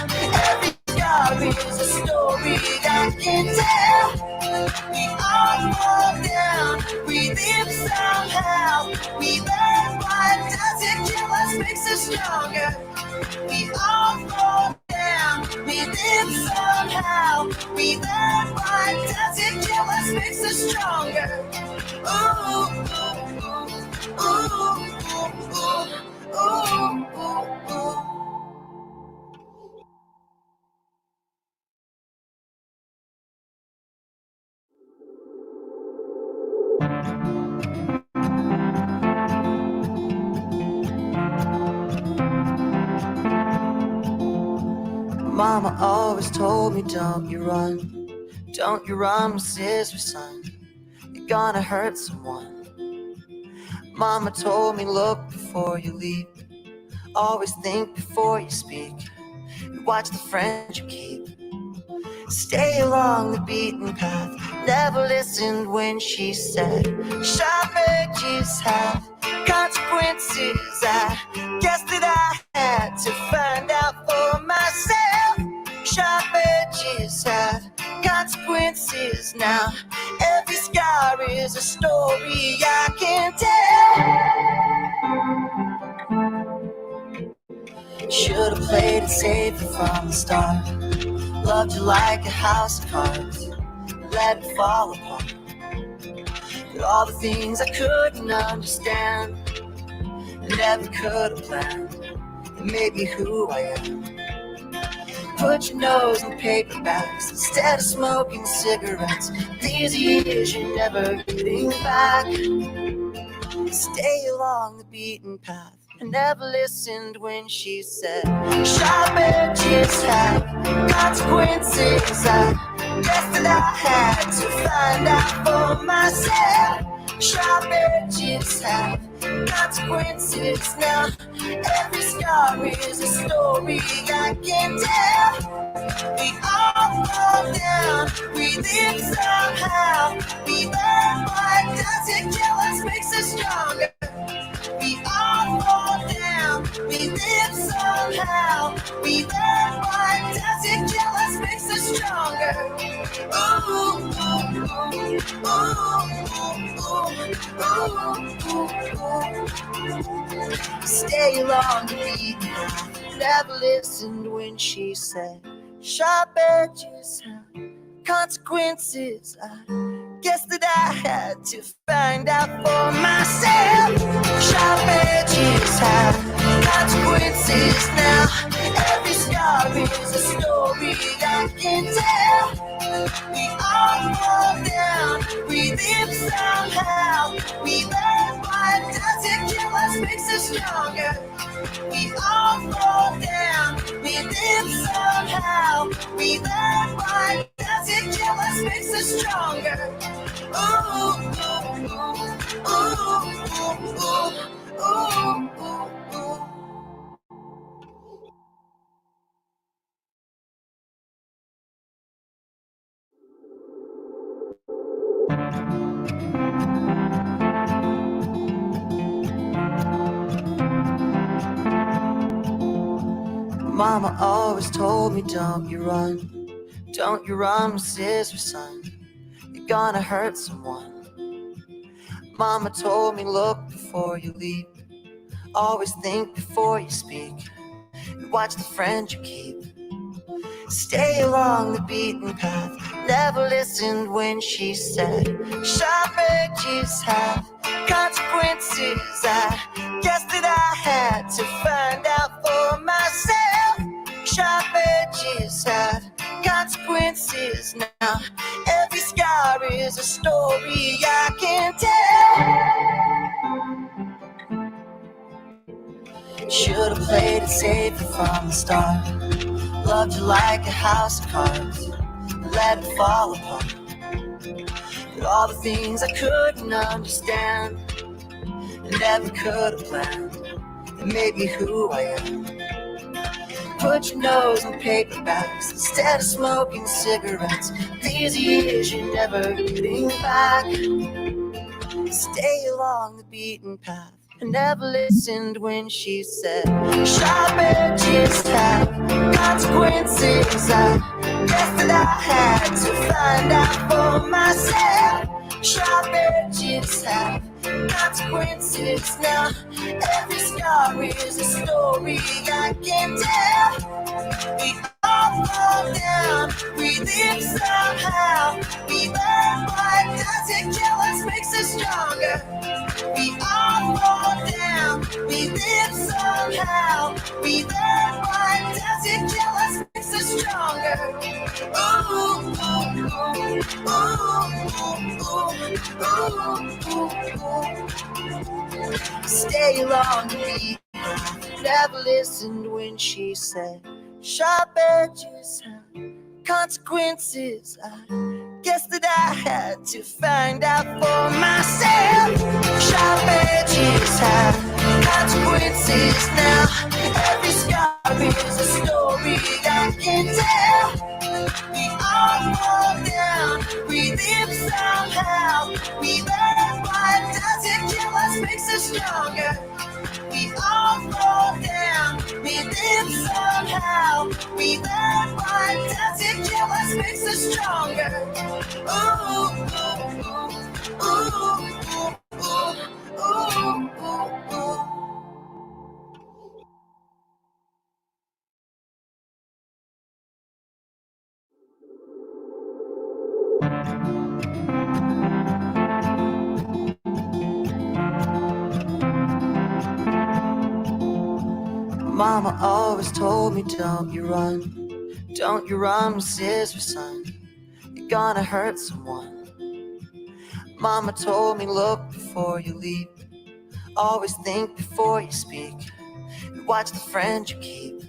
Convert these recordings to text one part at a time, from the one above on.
Every scar is a story I can tell. We all fall down, we live somehow. We learn what doesn't kill us makes us stronger. We all fall down, we live somehow. We learn what doesn't kill us makes us stronger. Ooh, ooh, ooh, ooh, ooh, ooh, ooh. Mama always told me, don't you run with scissors, son. You're gonna hurt someone. Mama told me, look before you leave. Always think before you speak. And watch the friends you keep. Stay along the beaten path. Never listened when she said, sharp edges have consequences. I guess that I had to find out for myself. Sharp edges have consequences now. Every scar is a story I can tell. Should've played it safe from the start. Loved you like a house of cards, let it fall apart. But all the things I couldn't understand, never could have planned, it made me who I am. Put your nose in paperbacks instead of smoking cigarettes. These years you're never getting back. Stay along the beaten path. I never listened when she said, sharp edges have consequences. I guess that I had to find out for myself. Sharp edges have consequences now. Every scar is a story I can tell. We all fall down, we live somehow. We learn what doesn't kill us makes us stronger. We all fall down, we live somehow. We learn what doesn't kill us makes us stronger. Ooh, ooh, ooh, ooh, ooh, ooh, ooh. Stay along the beaten path. Never listened when she said, sharp edges have consequences. I guess that I had to find out for myself. Sharp edges have consequences now. Every scar is a story I can tell. We all fall down, we live somehow. We learn what doesn't kill us makes us stronger. We all fall down, we live somehow. We learn what doesn't kill us makes us stronger. Ooh, ooh, ooh, ooh, ooh, ooh, ooh, ooh. Mama always told me, don't you run with scissors, son. You're gonna hurt someone. Mama told me, look before you leave. Always think before you speak. And watch the friends you keep. Stay along the beaten path. Never listened when she said, sharp edges have consequences. I guess that I had to find out for myself. Sharp edges have consequences now. Every scar is a story I can tell. Should've played it safe from the start. Loved you like a house of cards, let it fall apart. But all the things I couldn't understand, never could have planned, it made me who I am. Put your nose in paperbacks instead of smoking cigarettes. These years you're never getting back. Stay along the beaten path. I never listened when she said, sharp edges have consequences. I guess that I had to find out for myself. Sharp edges have consequences now. Every scar is a story I can tell. We all fall down, we live somehow. We learn what doesn't kill us makes us stronger. We all fall down, we live somehow. We learn what doesn't kill us makes us stronger. Ooh, ooh, ooh, ooh, ooh, ooh, ooh. Stay along the beat. Never listened when she said sharp edges have consequences. I guess that I had to find out for myself. Sharp edges have consequences now. Every scar is a story I can tell. We all fall down, we live somehow. We learn what doesn't kill us makes us stronger. We all fall down, we live somehow. We learn what doesn't kill us makes us stronger. Ooh, ooh, ooh, ooh, ooh, ooh, ooh. Mama always told me, don't you run with scissors, son. You're gonna hurt someone. Mama told me, look before you leave. Always think before you speak. And watch the friend you keep.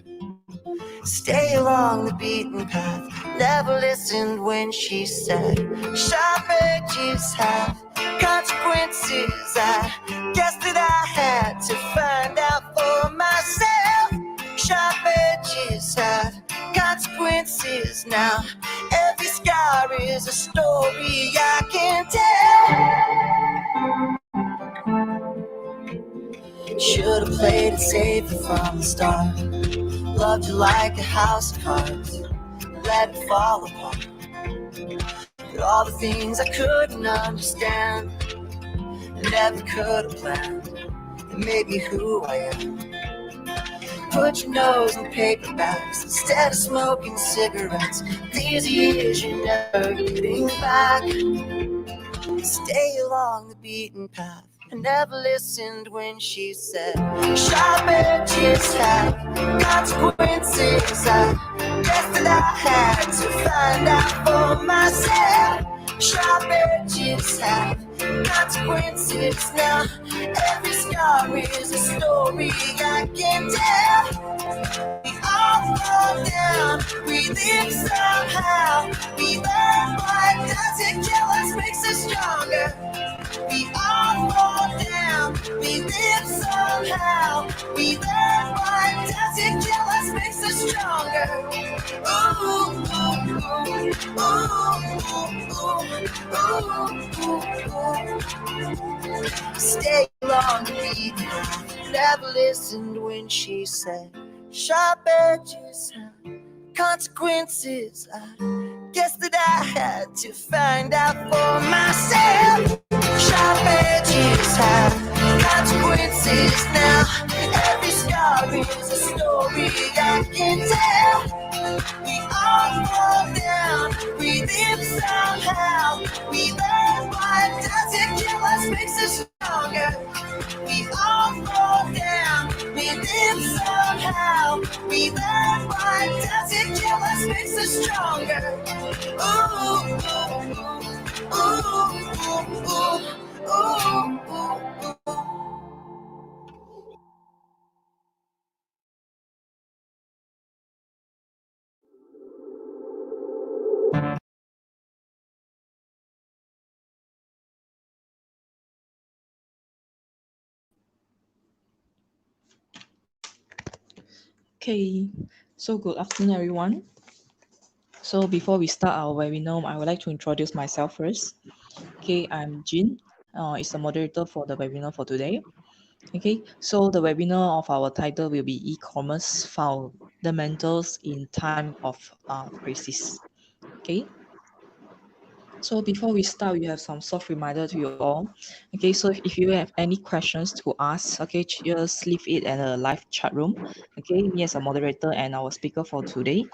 Stay along the beaten path. Never listened when she said sharp edges have consequences. I guess that I had to find out for myself. Sharp edges have consequences now. Every scar is a story I can tell. Should've played it safer from the start. Loved you like a house of cards, let it fall apart. But all the things I couldn't understand, and never could have planned, and maybe who I am. Put your nose in paperbacks instead of smoking cigarettes. These years you're never getting back. Stay along the beaten path. I never listened when she said sharp edges have consequences. I guess that I had to find out for myself. Sharp edges have consequences now. Every scar is a story I can tell. We all fall down, we live somehow. We learn what doesn't kill us makes us stronger. We all fall down, we live somehow. We learn what doesn't kill us makes us stronger. Ooh, ooh, ooh, ooh, ooh, ooh, ooh. Stay along the beat. Never listened when she said sharp edges have consequences. I guess that I had to find out for myself. Sharp edges have consequences now. Every scar is a story I can tell. We all fall down, we live somehow. We learn what doesn't kill us makes us stronger. We all fall down, we live somehow. We learn what doesn't kill us makes us stronger. Ooh, ooh, ooh, ooh, ooh, ooh, ooh. Okay, so good afternoon, everyone. So before we start our webinar, I would like to introduce myself first. Okay, I'm Jin. Is the moderator for the webinar for today. Okay, so the webinar of our title will be e-commerce fundamentals in time of crisis. Okay, so before we start, we have some soft reminder to you all. Okay, so if you have any questions to ask, okay, just leave it in a live chat room. Okay, me as a moderator and our speaker for today,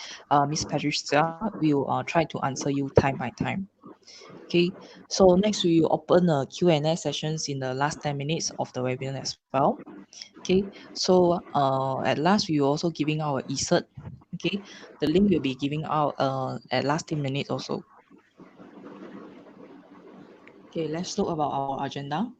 Miss Patricia, will try to answer you time by time. Okay, so next we will open a Q&A sessions in the last 10 minutes of the webinar as well. Okay, so at last we will also giving our e-cert. Okay, the link will be giving out at last 10 minutes also. Okay, let's talk about our agenda.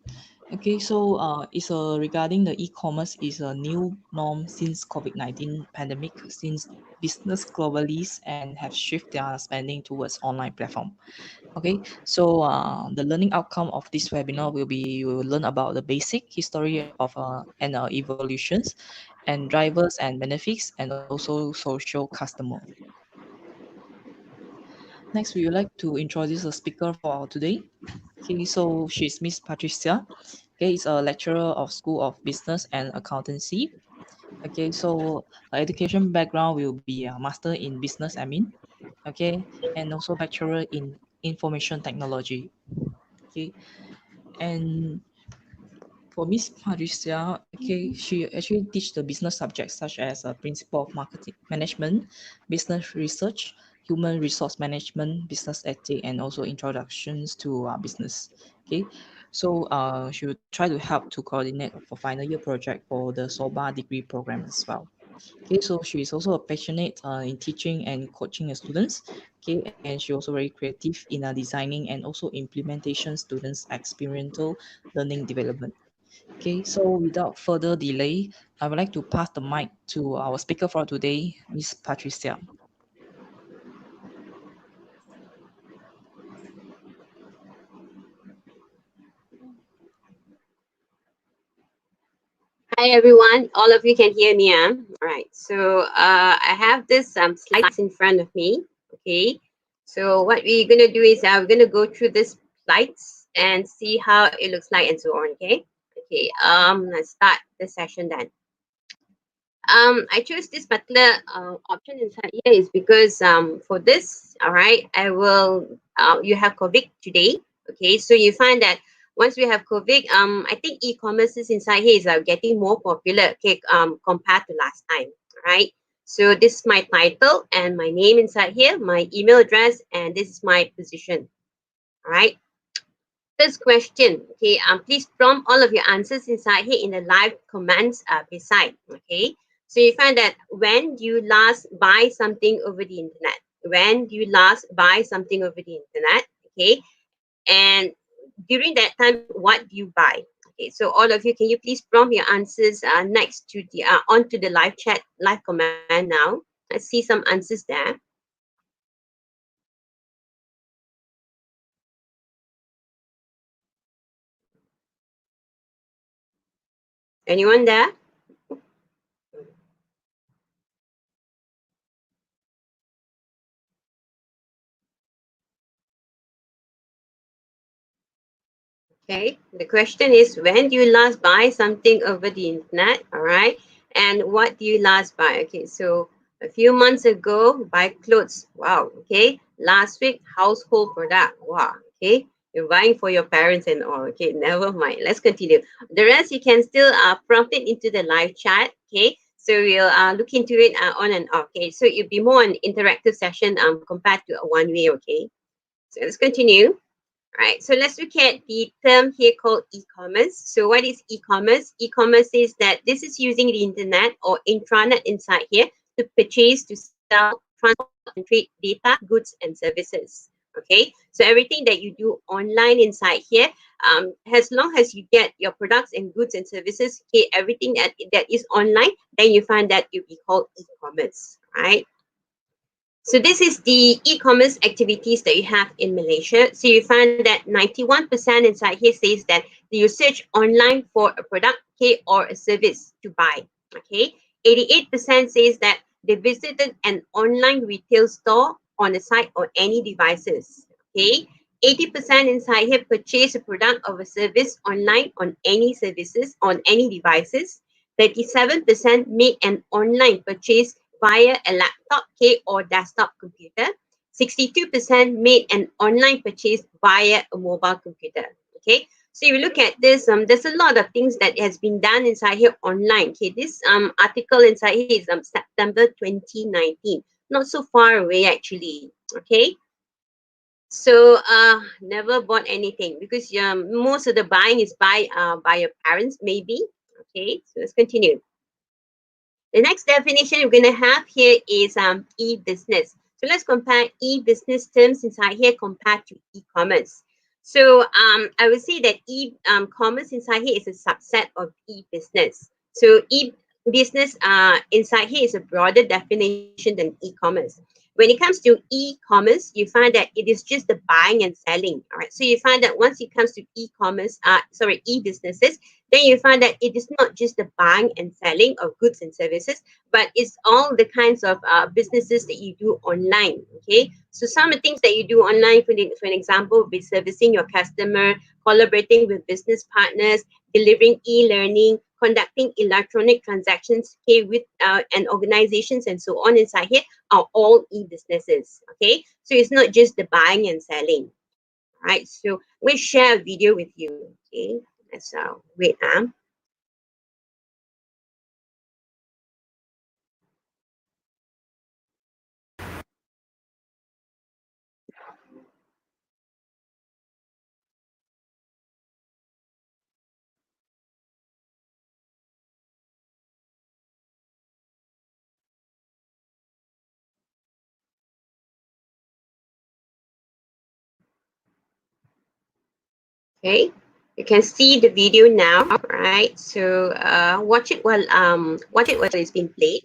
Okay, so it's regarding the e-commerce is a new norm since COVID-19 pandemic, since business globally and have shifted their spending towards online platform. Okay, so the learning outcome of this webinar will be we will learn about the basic history of and evolutions and drivers and benefits and also social customer. Next, we would like to introduce a speaker for today. Okay, so she's Miss Patricia. Okay, is a lecturer of School of Business and Accountancy. Okay, so her education background will be a master in business admin. Okay, and also bachelor in information technology. Okay, and for Miss Patricia, okay, she actually teach the business subjects such as a principle of marketing management, business research, human resource management, business ethic, and also introductions to business. Okay, so she will try to help to coordinate for final year project for the SOBA degree program as well. Okay, so she is also a passionate in teaching and coaching the students. Okay, and she also very creative in designing and also implementation students' experiential learning development. Okay, so without further delay, I would like to pass the mic to our speaker for today, Miss Patricia. Hi everyone, all of you can hear me. All right, so I have this slides in front of me. Okay, so what we're gonna do is we're gonna go through this slides and see how it looks like and so on. Okay. Let's start the session then. I chose this particular option inside here is because for this, all right, I will you have COVID today. Okay, so you find that once we have COVID, I think e-commerces inside here is getting more popular, okay, compared to last time, right? So this is my title and my name inside here, my email address, and this is my position, all right? First question, okay, please prompt all of your answers inside here in the live comments beside, okay? So you find that when do you last buy something over the internet? When do you last buy something over the internet? Okay, and during that time, what do you buy? Okay, so all of you, can you please prompt your answers next to the onto the live chat, live comment now? Let's see some answers there. Anyone there? Okay, the question is when do you last buy something over the internet? All right, and what do you last buy? Okay, so a few months ago, buy clothes. Wow. Okay, last week, household product. Wow. Okay, you're buying for your parents and all. Okay, never mind. Let's continue. The rest you can still prompt it into the live chat. Okay, so we'll look into it on and off. Okay, so it'll be more an interactive session compared to a one way. Okay, so let's continue. All right, so let's look at the term here called e-commerce. So what is e-commerce? E-commerce is that this is using the internet or intranet inside here to purchase, to sell, transport, and trade data, goods, and services. Okay, so everything that you do online inside here, as long as you get your products and goods and services, okay, everything that is online, then you find that you'll be called e-commerce, right? So this is the e-commerce activities that you have in Malaysia. So you find that 91% inside here says that you search online for a product, okay, or a service to buy. Okay, 88% says that they visited an online retail store on a site or any devices. Okay, 80% inside here purchase a product or a service online on any services, on any devices. 37% made an online purchase via a laptop, or desktop computer. 62% made an online purchase via a mobile computer. Okay, so if you look at this, there's a lot of things that has been done inside here online. Okay, this article inside here is September 2019, not so far away actually. Okay, so never bought anything because most of the buying is by your parents maybe. Okay, so let's continue. The next definition we're going to have here is e-business. So let's compare e-business terms inside here compared to e-commerce. So I would say that e-commerce inside here is a subset of e-business. So e-business inside here is a broader definition than e-commerce. When it comes to e-commerce, you find that it is just the buying and selling. All right. So you find that once it comes to e-commerce, e-businesses, then you find that it is not just the buying and selling of goods and services, but it's all the kinds of businesses that you do online. Okay, so some of the things that you do online, for an example, would be servicing your customer, collaborating with business partners, delivering e-learning, conducting electronic transactions, okay, with and organizations and so on inside here are all e-businesses. Okay, so it's not just the buying and selling. Right, so we share a video with you. Okay, let's wait. Okay, you can see the video now, right? So watch it while it's being played.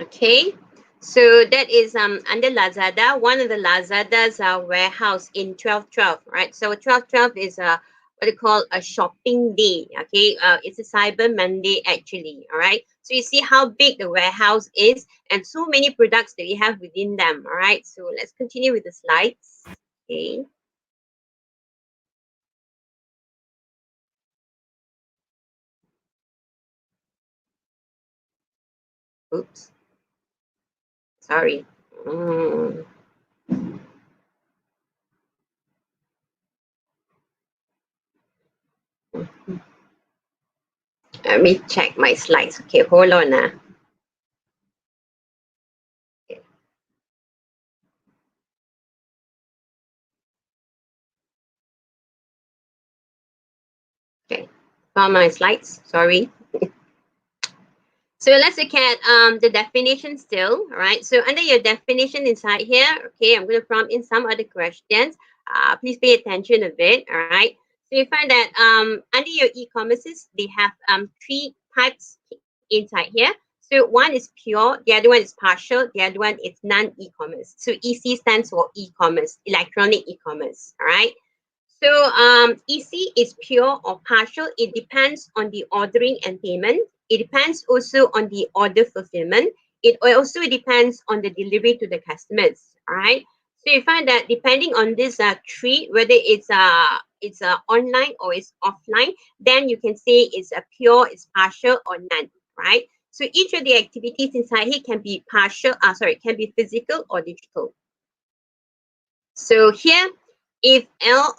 Okay, so that is under Lazada, one of the Lazada's warehouse in 12/12, right? So 12/12 is what they call a shopping day. Okay, it's a Cyber Monday actually. All right, so you see how big the warehouse is and so many products that we have within them. All right, so let's continue with the slides. Okay. Oops, sorry. Mm, Let me check my slides. Okay, hold on. Found my slides. Sorry. So let's look at the definition still. All right. So under your definition inside here, okay, I'm going to prompt in some other questions. Please pay attention a bit. All right. So you find that under your e-commerces, they have three types inside here. So one is pure, the other one is partial, the other one is non-e-commerce. So EC stands for e-commerce, electronic e-commerce. All right. So EC is pure or partial. It depends on the ordering and payment. It depends also on the order fulfillment. It also depends on the delivery to the customers. All right. So you find that depending on this three, whether it's online or it's offline, then you can say it's a pure, it's partial, or none. Right. So each of the activities inside here can be partial. Can be physical or digital. So here, if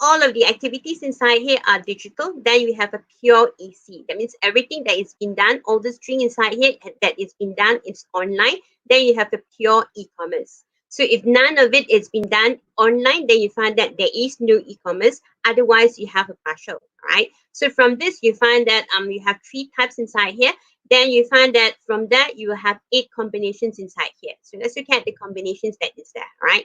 all of the activities inside here are digital, then we have a pure EC. That means everything that is been done, all the string inside here that is been done is online, then you have a pure e-commerce. So if none of it is been done online, then you find that there is no e-commerce. Otherwise, you have a partial, right? So from this, you find that you have three types inside here. Then you find that from that, you have 8 combinations inside here. So let's look at the combinations that is there, right?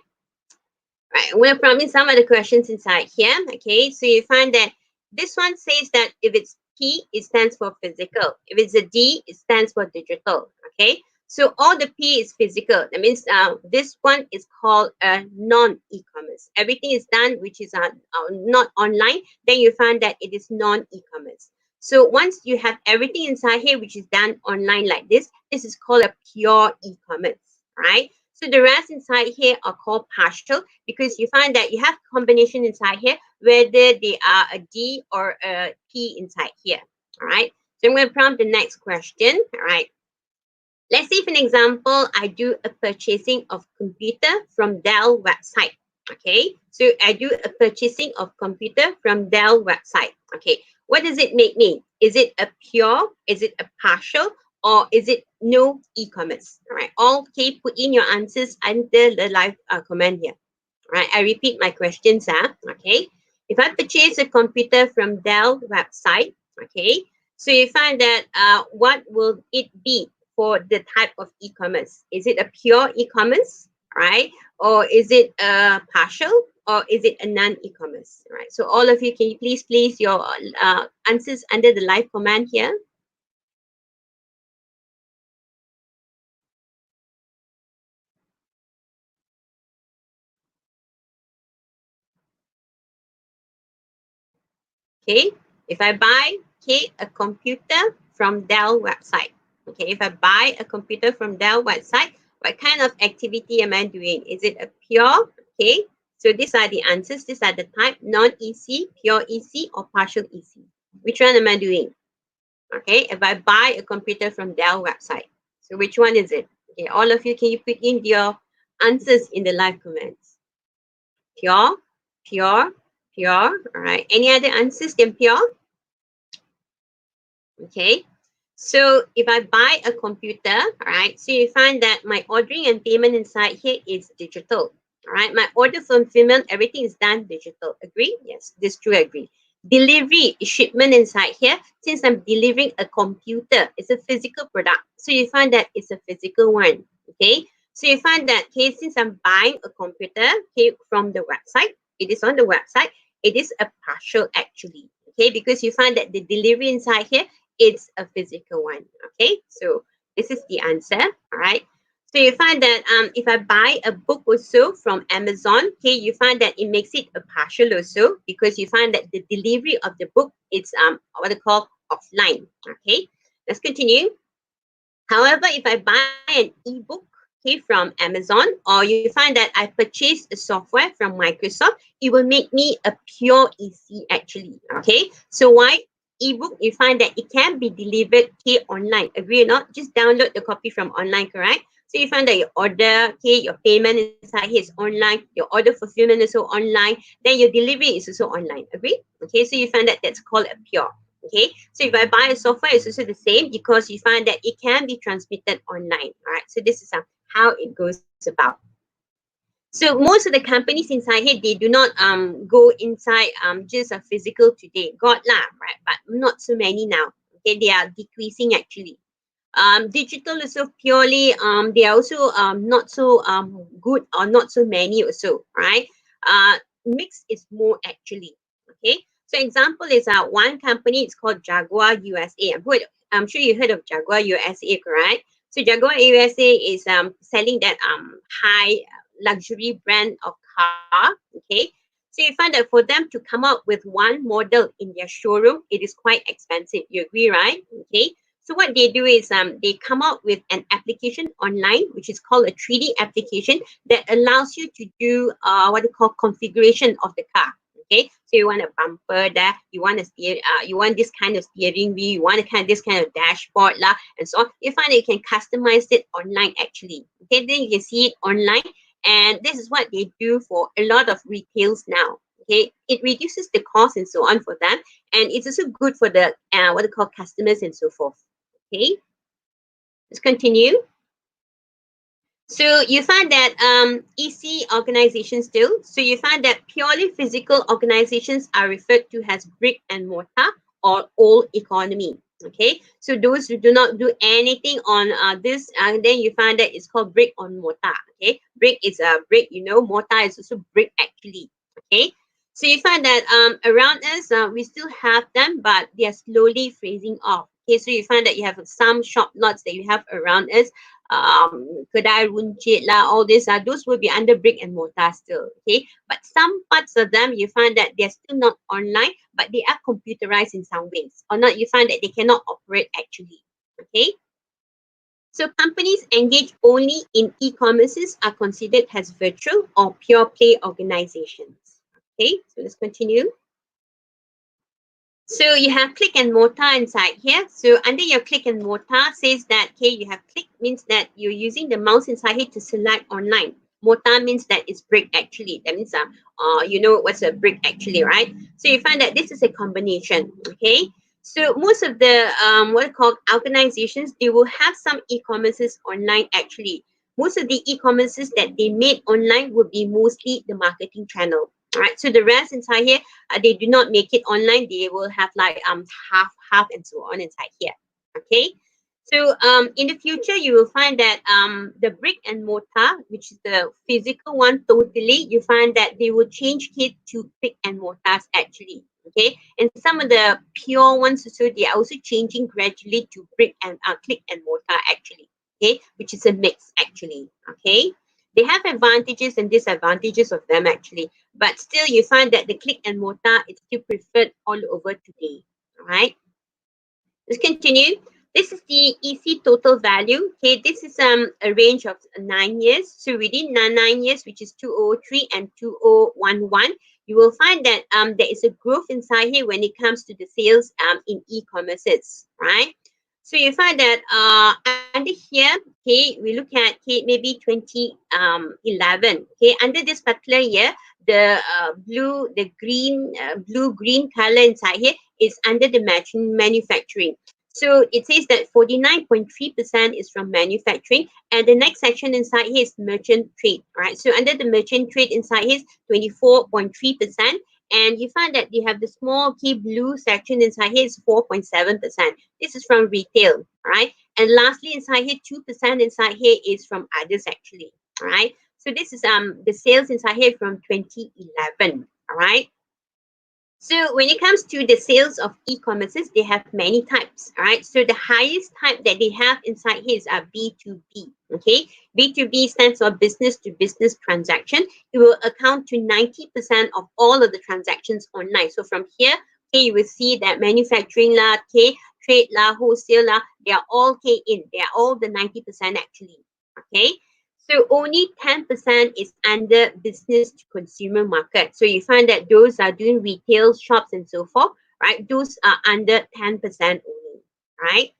Right, I'm going to prompt in some other questions inside here. Okay, so you find that this one says that if it's P, it stands for physical. If it's a D, it stands for digital. Okay, so all the P is physical. That means this one is called a non-e-commerce. Everything is done which is not online. Then you find that it is non-e-commerce. So once you have everything inside here which is done online like this is called a pure e-commerce, right? So the rest inside here are called partial because you find that you have combination inside here, whether they are a D or a P inside here. All right. So I'm going to prompt the next question. All right. Let's say, for an example, I do a purchasing of computer from Dell website. Okay. So I do a purchasing of computer from Dell website. Okay. What does it make me? Is it a pure? Is it a partial? Or is it no e-commerce? All right. All okay. Put in your answers under the live comment here. All right. I repeat my questions. Okay. If I purchase a computer from Dell website, okay. So you find that what will it be for the type of e-commerce? Is it a pure e-commerce, right? Or is it a partial? Or is it a non-e-commerce? Right. So all of you, can you please place your answers under the live comment here? Okay, if I buy a computer from Dell website. Okay, if I buy a computer from Dell website, what kind of activity am I doing? Is it a pure? Okay, so these are the answers. These are the type: non-EC, pure EC, or partial EC. Which one am I doing? Okay, if I buy a computer from Dell website, so which one is it? Okay, all of you, can you put in your answers in the live comments? Pure, pure, pure. All right. Any other answers than pure? Okay. So if I buy a computer, all right, so you find that my ordering and payment inside here is digital. All right. My order fulfillment, everything is done digital. Agree? Yes, this true, agree. Delivery, shipment inside here, since I'm delivering a computer, it's a physical product. So you find that it's a physical one. Okay. So you find that, okay, since I'm buying a computer, okay, from the website, it is on the website, it is a partial actually. Okay, because you find that the delivery inside here, it's a physical one. Okay, so this is the answer. All right. So you find that if I buy a book also from Amazon, okay, you find that it makes it a partial also because you find that the delivery of the book it's what they call offline. Okay, let's continue. However, if I buy an ebook, okay, from Amazon, or you find that I purchased a software from Microsoft, it will make me a pure EC actually. Okay, so why? Ebook, you find that it can be delivered okay, online. Agree or not? Just download the copy from online, correct? So you find that your order, okay, your payment inside here is online, your order fulfillment is also online, then your delivery is also online. Agree? Okay, so you find that that's called a pure. Okay, so if I buy a software, it's also the same because you find that it can be transmitted online. All right, so this is how it goes about. So most of the companies inside here, they do not go inside just a physical today. Got lah, right? But not so many now. Okay, they are decreasing actually. Digital is so purely they are also not so good or not so many also, right? Mix is more actually. Okay. So example is one company, it's called Jaguar USA. I'm sure you heard of Jaguar USA, correct? So Jaguar USA is selling that high luxury brand of car. Okay. So you find that for them to come out with one model in their showroom, it is quite expensive. You agree, right? Okay. So what they do is they come out with an application online, which is called a 3D application that allows you to do what they call configuration of the car. Okay, so you want a bumper there, you want a you want this kind of steering wheel, you want a kind this kind of dashboard lah, and so on. You find that you can customize it online actually. Okay, then you can see it online, and this is what they do for a lot of retails now. Okay, it reduces the cost and so on for them, and it's also good for the what they call customers and so forth. Okay, let's continue. So you find that EC organizations still. So you find that purely physical organizations are referred to as brick and mortar or old economy. Okay, so those who do not do anything on this, and then you find that it's called brick on mortar. Okay, brick is a brick, you know, mortar is also brick actually. Okay, so you find that around us we still have them, but they are slowly phasing off. Okay, so you find that you have some shop lots that you have around us, kedai runcit lah, all this those will be under brick and mortar still. Okay, but some parts of them you find that they're still not online, but they are computerized in some ways, or not. You find that they cannot operate actually. Okay, so companies engaged only in e-commerces are considered as virtual or pure play organizations. Okay, so let's continue. So you have click and mortar inside here. So under your click and mortar says that, okay, you have click means that you're using the mouse inside here to select online. Mortar means that it's brick actually. That means you know what's a brick actually, right? So you find that this is a combination. Okay. So most of the what are called organizations, they will have some e-commerces online actually. Most of the e-commerces that they made online would be mostly the marketing channel. All right. So the rest inside here, they do not make it online. They will have like half and so on inside here. Okay. So in the future, you will find that the brick and mortar, which is the physical one totally, you find that they will change it to brick and mortars actually. Okay, and some of the pure ones also, they are also changing gradually to brick and click and mortar actually. Okay, which is a mix actually. Okay, they have advantages and disadvantages of them actually, but still you find that the click and mortar is still preferred all over today. All right, let's continue. This is the EC total value. Okay, this is a range of 9 years. So within 9 years, which is 2003 and 2011, you will find that there is a growth inside here when it comes to the sales in e-commerces, right? So you find that under here, okay, we look at maybe 2011. Okay, under this particular year, the blue green color inside here is under the manufacturing. So it says that 49.3% is from manufacturing, and the next section inside here is merchant trade. Right. So under the merchant trade inside here is 24.3%. And you find that you have the small key blue section inside here is 4.7%. This is from retail, right? And lastly, inside here, 2% inside here is from others actually, right? So this is the sales inside here from 2011, all right? So when it comes to the sales of e-commerces, they have many types. All right. So the highest type that they have inside here is B2B. Okay. B2B stands for business to business transaction. It will account to 90% of all of the transactions online. So from here, okay, you will see that manufacturing lah, okay, trade lah, wholesale lah, they are all K in. They are all the 90% actually. Okay. So only 10% is under business to consumer market. So you find that those are doing retail shops and so forth, right? Those are under 10% only, right?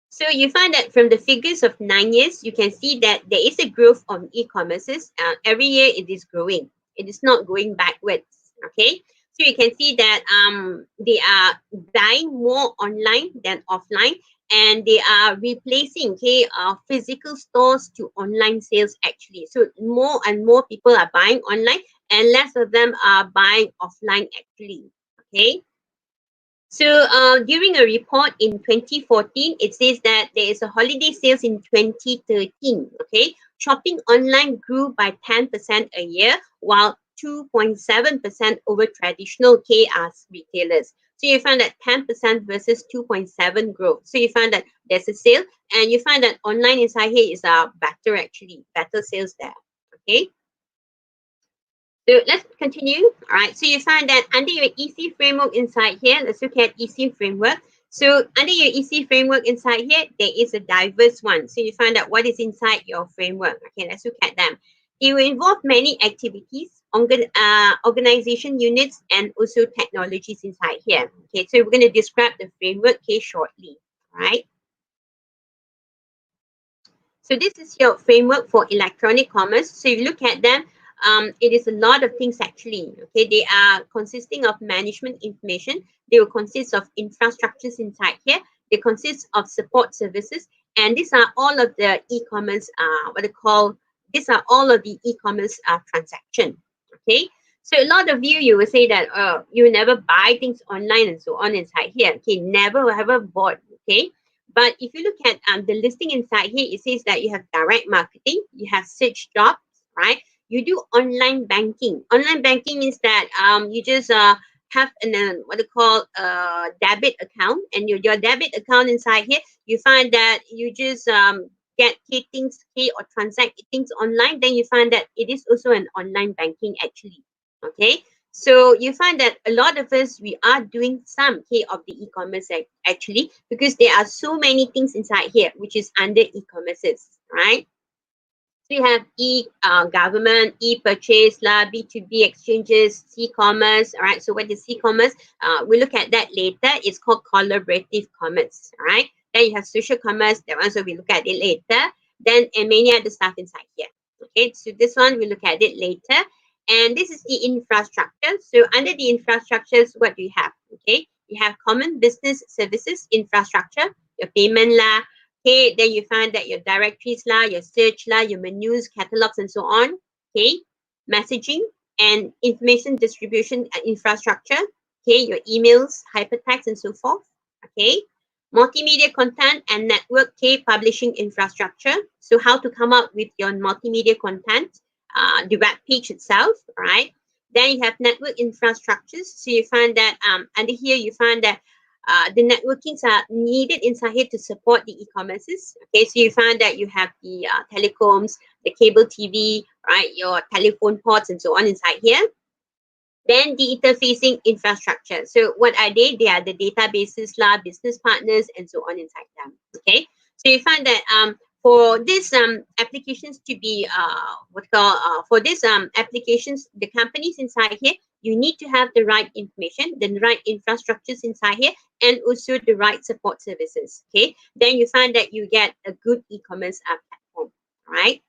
So you find that from the figures of 9 years, you can see that there is a growth on e-commerces. Every year it is growing. It is not going backwards, okay? So you can see that they are buying more online than offline, and they are replacing physical stores to online sales actually. So more and more people are buying online and less of them are buying offline actually. Okay. So during a report in 2014, it says that there is a holiday sales in 2013. Okay, shopping online grew by 10% a year, while 2.7% over traditional KR's retailers. So you find that 10% versus 2.7 growth. So you find that there's a sale, and you find that online inside here is better actually, better sales there. Okay. So let's continue. All right. So you find that under your EC framework inside here, let's look at EC framework. So under your EC framework inside here, there is a diverse one. So you find out what is inside your framework. Okay, let's look at them. It will involve many activities, organization units, and also technologies inside here. Okay, so we're going to describe the framework case shortly. All right. So this is your framework for electronic commerce. So you look at them, it is a lot of things actually. Okay, they are consisting of management information. They will consist of infrastructures inside here. They consist of support services, and these are all of the e-commerce. What they call these are all of the e-commerce transaction. Okay, so a lot of you will say that you never buy things online and so on inside here. Okay, never ever bought. Okay. But if you look at the listing inside here, it says that you have direct marketing, you have search jobs, right? You do online banking. Online banking means that you just have an what they call debit account, and your debit account inside here, you find that you just get things or transact things online. Then you find that it is also an online banking actually. Okay. So you find that a lot of us, we are doing some of the e-commerce actually, because there are so many things inside here which is under e-commerces, right? So you have government, e-purchase, B2B exchanges, c-commerce, all right? So what is c-commerce? We look at that later. It's called collaborative commerce, all right? Then you have social commerce. That one, so we look at it later. Then and many other stuff inside here. Okay, so this one we look at it later. And this is the infrastructure. So under the infrastructures, what do you have? Okay, you have common business services infrastructure, your payment lah. Okay, then you find that your directories lah, your search lah, your menus, catalogs, and so on. Okay, messaging and information distribution infrastructure. Okay, your emails, hypertext, and so forth. Okay, multimedia content and network publishing infrastructure. So how to come up with your multimedia content, the web page itself, right? Then you have network infrastructures. So you find that under here you find that the networkings are needed inside here to support the e-commerces. Okay, so you find that you have the telecoms, the cable TV, right? Your telephone ports and so on inside here. Then the interfacing infrastructure. So what are they? They are the databases, business partners, and so on inside them. Okay, so you find that for these applications to be for these applications, the companies inside here, you need to have the right information, the right infrastructures inside here, and also the right support services. Okay, then you find that you get a good e-commerce platform, right?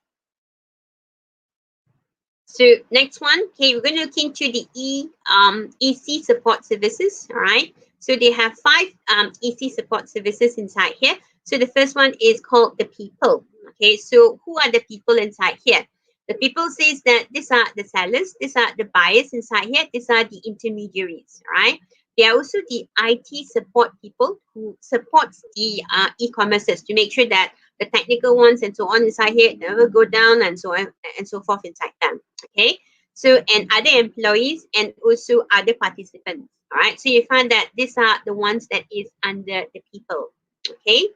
So next one, okay, we're going to look into the EC support services. All right, so they have 5 EC support services inside here. So the first one is called the people. Okay, so who are the people inside here? The people says that these are the sellers, these are the buyers inside here, these are the intermediaries, right? They are also the IT support people who supports the e-commerces to make sure that the technical ones and so on inside here never go down and so on and so forth inside them. Okay, so and other employees and also other participants. All right, so you find that these are the ones that is under the people. Okay.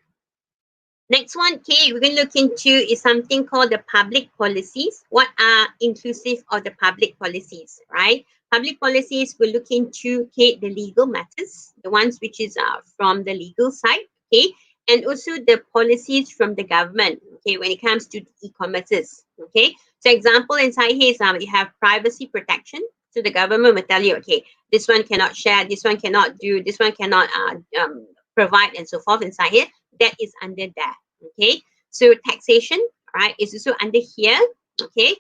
Next one, okay, we're going to look into is something called the public policies. What are inclusive of the public policies, right? Public policies will look into the legal matters, the ones which is from the legal side, okay, and also the policies from the government, okay, when it comes to e-commerces, okay. So example inside here is you have privacy protection. So the government will tell you, okay, this one cannot share, this one cannot do, this one cannot provide, and so forth inside here. That is under that. Okay, so taxation, right, is also under here. Okay,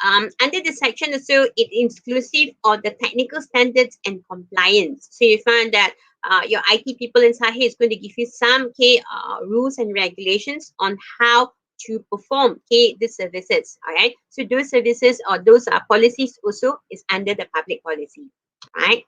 under the section also it inclusive of the technical standards and compliance. So you find that your IT people inside here is going to give you some rules and regulations on how to perform the services. All right. So those services or those policies also is under the public policy. Right.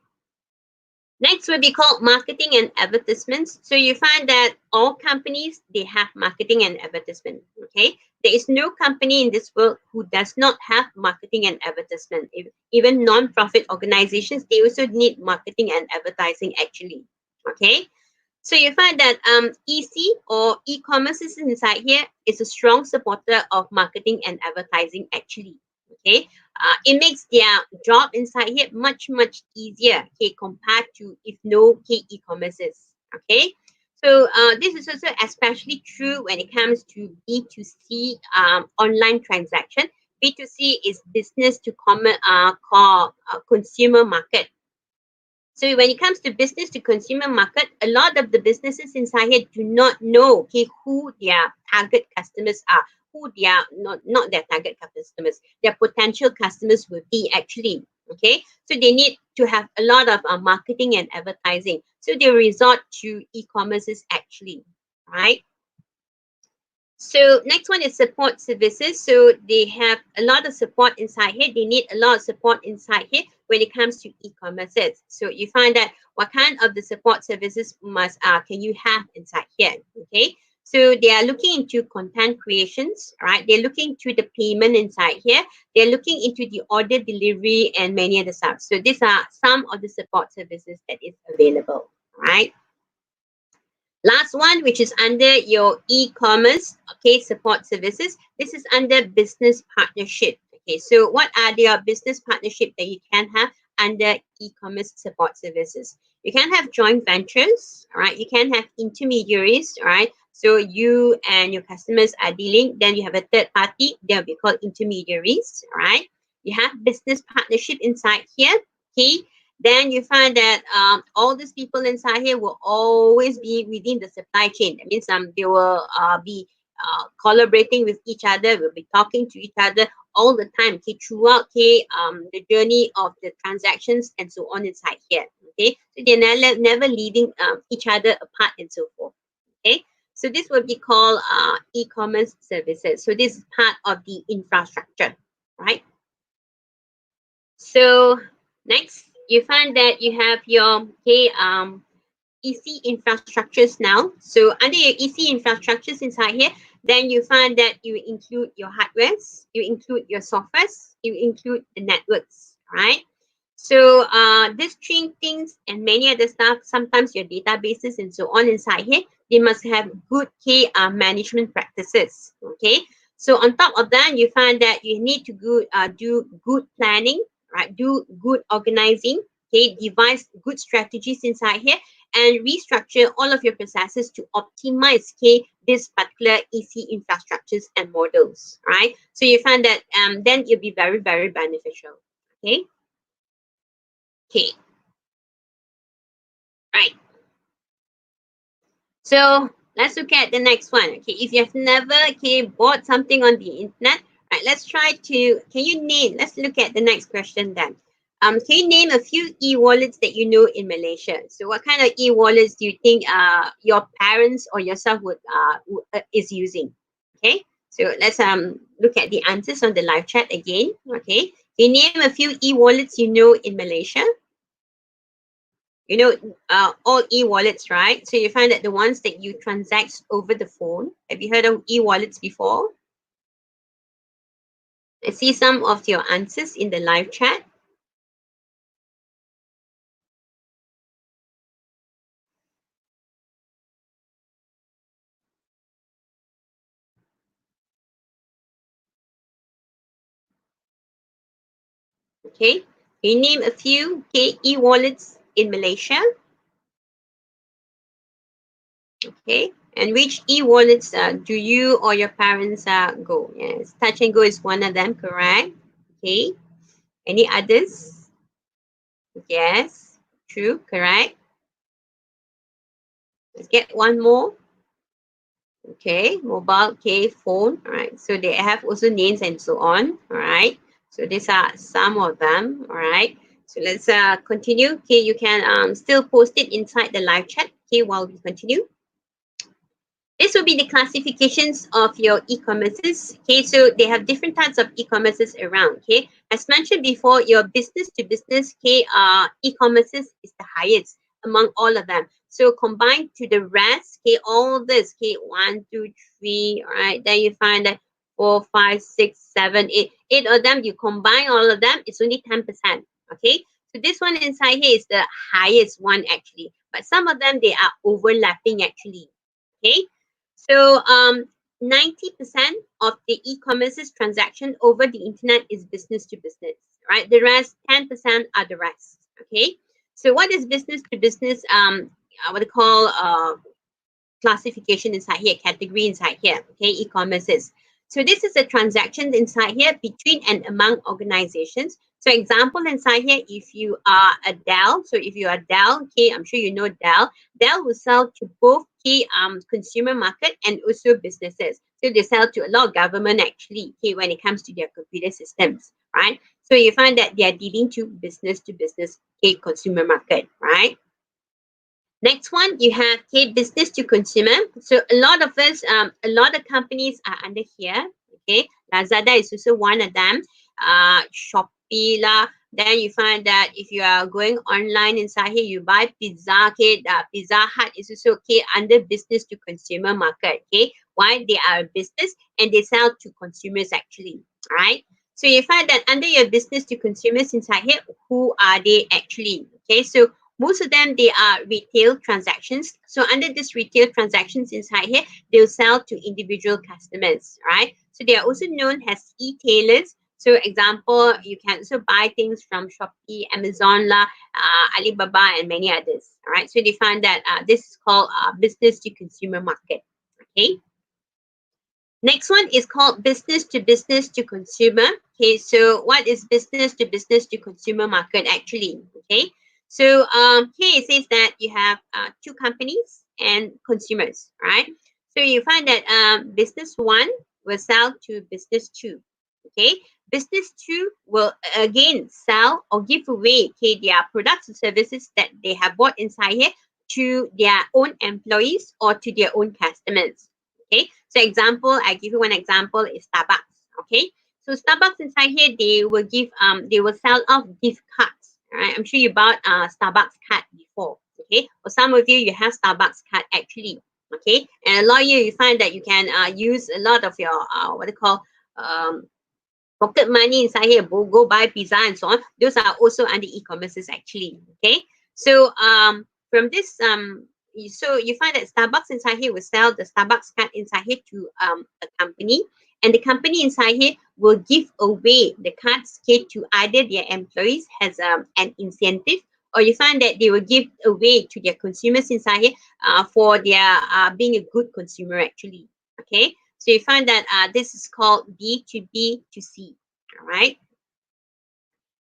Next will be called marketing and advertisements. So you find that all companies, they have marketing and advertisement. Okay. There is no company in this world who does not have marketing and advertisement. Even non-profit organizations, they also need marketing and advertising actually. Okay. So you find that EC or e-commerce is inside here is a strong supporter of marketing and advertising actually. Okay, it makes their job inside here much easier. Okay, compared to if no e-commerces. Okay, so this is also especially true when it comes to B2C online transaction. B2C is business to consumer market. So when it comes to business to consumer market, a lot of the businesses inside here do not know who their target customers are, who they are not their target customers, their potential customers will be actually. Okay, so they need to have a lot of marketing and advertising. So they resort to e-commerces actually, right? So next one is support services. So they have a lot of support inside here. They need a lot of support inside here when it comes to e-commerces. So you find that what kind of the support services can you have inside here? Okay. So they are looking into content creations, right? They're looking to the payment inside here. They're looking into the order delivery and many other stuff. So these are some of the support services that is available, right? Last one, which is under your e-commerce, okay, support services. This is under business partnership. Okay, so what are your business partnership that you can have under e-commerce support services? You can have joint ventures, all right? You can have intermediaries, all right? So you and your customers are dealing, then you have a third party, they'll be called intermediaries, all right? You have business partnership inside here, okay? Then you find that all these people inside here will always be within the supply chain. That means they will be collaborating with each other, will be talking to each other all the time, okay, throughout the journey of the transactions and so on inside here. Okay, so they're never leaving each other apart and so forth. Okay, so this will be called e-commerce services. So this is part of the infrastructure, right? So next, you find that you have your EC infrastructures now. So under your EC infrastructures inside here, then you find that you include your hardwares, you include your softwares, you include the networks, right? So these three things and many other stuff, sometimes your databases and so on inside here, they must have good management practices, okay? So on top of that, you find that you need to do good planning, right? Do good organizing, okay? Devise good strategies inside here and restructure all of your processes to optimize this particular EC infrastructures and models, right? So you find that then it'll be very beneficial, okay? Okay, right. So let's look at the next one. Okay, if you have never bought something on the internet, right? Let's try to. Can you name? Let's look at the next question then. Can you name a few e-wallets that you know in Malaysia? So what kind of e-wallets do you think your parents or yourself is using? Okay, so let's look at the answers on the live chat again. Okay, can you name a few e-wallets you know in Malaysia? You know, all e-wallets, right? So you find that the ones that you transact over the phone. Have you heard of e-wallets before? I see some of your answers in the live chat. Okay, can you name a few e-wallets in Malaysia? Okay, and which e-wallets do you or your parents go? Yes, Touch and Go is one of them, correct? Okay, any others? Yes, true, correct. Let's get one more. Okay, mobile, okay, phone, all right. So they have also names and so on, all right. So these are some of them, all right. So let's continue. Okay, you can still post it inside the live chat. Okay, while we continue. This will be the classifications of your e-commerces. Okay, so they have different types of e-commerces around. Okay, as mentioned before, your business to business e-commerces is the highest among all of them. So combined to the rest, okay, all this, okay, 1, 2, 3, all right, then you find that 4, 5, 6, 7, 8, 8 of them. You combine all of them, it's only 10%. Okay, so this one inside here is the highest one actually, but some of them they are overlapping actually. Okay. So 90% of the e-commerce's transaction over the internet is business to business, right? The rest, 10% are the rest. Okay. So what is business to business? What they call classification inside here, category inside here. Okay, e-commerces. So this is a transaction inside here between and among organizations. So example inside here, if you are a Dell, so if you are Dell, okay, I'm sure you know Dell. Dell will sell to both key consumer market and also businesses. So they sell to a lot of government actually, okay, when it comes to their computer systems, right? So you find that they are dealing to business, okay, consumer market, right? Next one, you have okay, business to consumer. So a lot of us, a lot of companies are under here. Okay, Lazada is also one of them. Shopee lah. Then you find that if you are going online inside here, you buy pizza. Okay, Pizza Hut is also okay under business to consumer market. Okay, why they are a business and they sell to consumers actually, right? So you find that under your business to consumers inside here, who are they actually? Okay, so most of them they are retail transactions. So under this retail transactions inside here, they'll sell to individual customers, right? So they are also known as e-tailers. So example, you can also buy things from Shopee, Amazon, Alibaba, and many others. All right. So they find that this is called business to consumer market. Okay. Next one is called business to consumer. Okay, so what is business to consumer market actually? Okay, so here it says that you have two companies and consumers, right? So you find that business one will sell to business two. Okay, business two will again sell or give away okay their products and services that they have bought inside here to their own employees or to their own customers. Okay, so example, I give you one example is Starbucks. Okay, so Starbucks inside here they will sell off gift cards. Right, I'm sure you bought Starbucks card before. Okay, or some of you have Starbucks card actually. Okay, and a lot of you find that you can use a lot of your what they call pocket money inside here, go buy pizza and so on. Those are also under e-commerces actually. Okay, so from this so you find that Starbucks inside here will sell the Starbucks card inside here to a company, and the company inside here will give away the cards okay, to either their employees as an incentive, or you find that they will give away to their consumers inside here for their being a good consumer actually. Okay, so you find that this is called B2B to C. All right.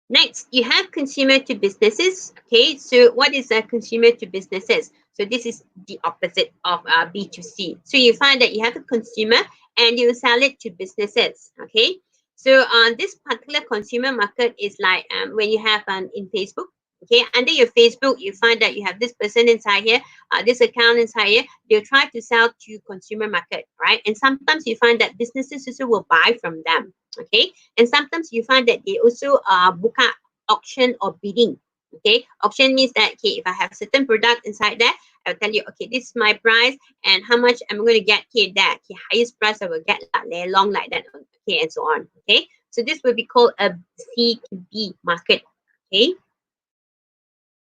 Next, you have consumer to businesses. Okay, so what is a consumer to businesses? So this is the opposite of B2C. So you find that you have a consumer and you sell it to businesses. Okay, so this particular consumer market is like when you have in Facebook. Okay, under your Facebook, you find that you have this person inside here, this account inside here. They'll try to sell to consumer market, right? And sometimes you find that businesses also will buy from them. Okay, and sometimes you find that they also book up auction or bidding. Okay, auction means that okay, if I have certain product inside there, I'll tell you okay, this is my price and how much I'm going to get here. That okay, highest price I will get long like that. Okay, and so on. Okay, so this will be called a C2B market. Okay.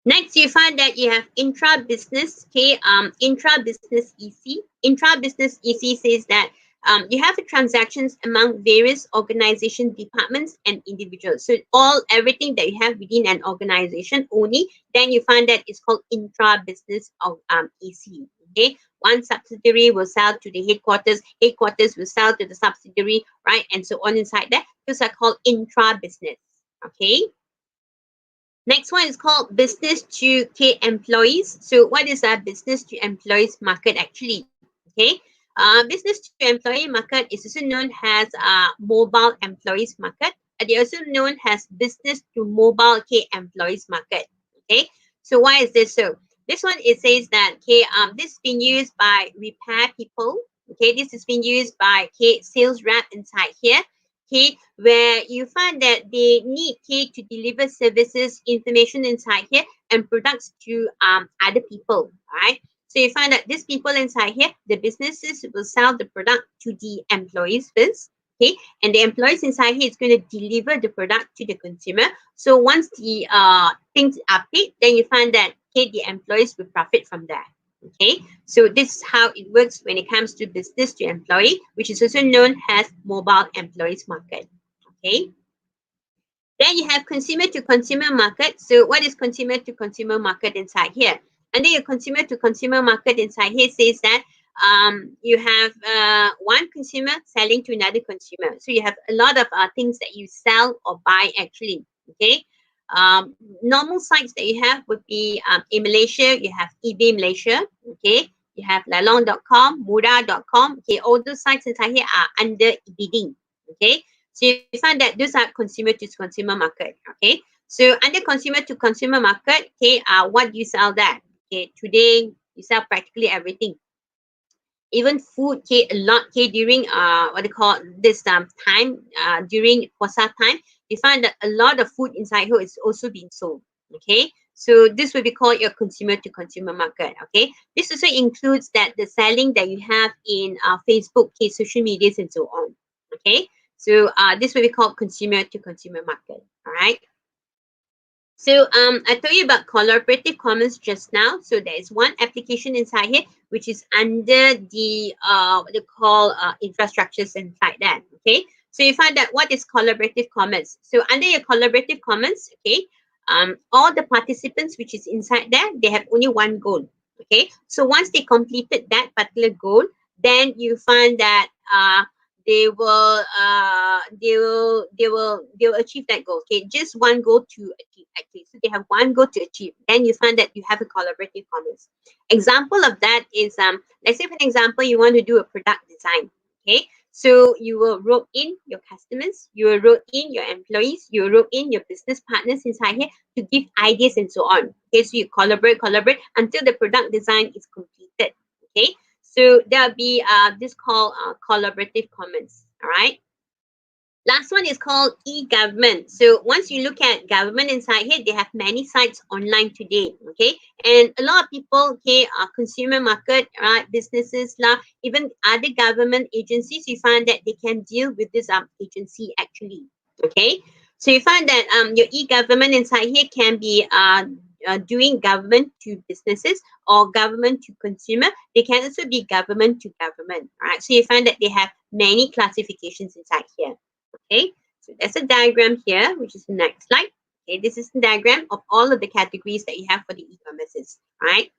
Next, you find that you have intra-business, okay, intra-business EC. Intra-business EC says that you have transactions among various organization departments and individuals. So everything that you have within an organization only, then you find that it's called intra-business of EC. Okay, one subsidiary will sell to the headquarters will sell to the subsidiary, right, and so on inside that. Those are called intra-business. Okay. Next one is called business to employees. So what is a business to employees market actually? Okay, business to employee market is also known as mobile employees market. they also known as business to mobile employees market. Okay, so why is this so? This one, it says that this is being used by repair people. Okay, this is being used by sales rep inside here. Okay, where you find that they need to deliver services, information inside here, and products to other people. Right. So you find that these people inside here, the businesses will sell the product to the employees first. Okay, and the employees inside here is going to deliver the product to the consumer. So once the things are paid, then you find that the employees will profit from that. Okay, so this is how it works when it comes to business to employee, which is also known as mobile employees market. Okay, then you have consumer to consumer market. So what is consumer to consumer market inside here? And then your consumer to consumer market inside here says that you have one consumer selling to another consumer. So you have a lot of things that you sell or buy actually. Okay. Normal sites that you have would be in Malaysia, you have eBay Malaysia. Okay. You have lalong.com, mudah.com. Okay. All those sites inside here are under bidding. Okay. So you find that those are consumer to consumer market. Okay. So under consumer to consumer market, what do you sell that? Okay, today you sell practically everything. Even food, a lot, during what they call this time, during puasa time, you find that a lot of food inside here is also being sold. Okay. So this will be called your consumer to consumer market. Okay. This also includes that the selling that you have in Facebook, social medias and so on. Okay. So this will be called consumer to consumer market. All right. So I told you about collaborative commons just now. So there is one application inside here which is under the what they call infrastructures inside that. Okay. So you find that what is collaborative commons? So under your collaborative commons, okay, all the participants which is inside there, they have only one goal. Okay. So once they completed that particular goal, then you find that they will achieve that goal. Okay, just one goal to achieve actually. So they have one goal to achieve. Then you find that you have a collaborative commons. Example of that is let's say for example you want to do a product design. Okay, so you will rope in your customers, you will rope in your employees, you will rope in your business partners inside here to give ideas and so on. Okay, so you collaborate until the product design is completed. Okay. So there'll be this called collaborative commons. All right. Last one is called e-government. So once you look at government inside here, they have many sites online today. Okay, and a lot of people, consumer market, right, businesses, even other government agencies, you find that they can deal with this agency actually. Okay, so you find that your e-government inside here can be doing government to businesses or government to consumer. They can also be government to government. Right. So you find that they have many classifications inside here. Okay. So there's a diagram here, which is the next slide. Okay. This is the diagram of all of the categories that you have for the e-commerces. Right.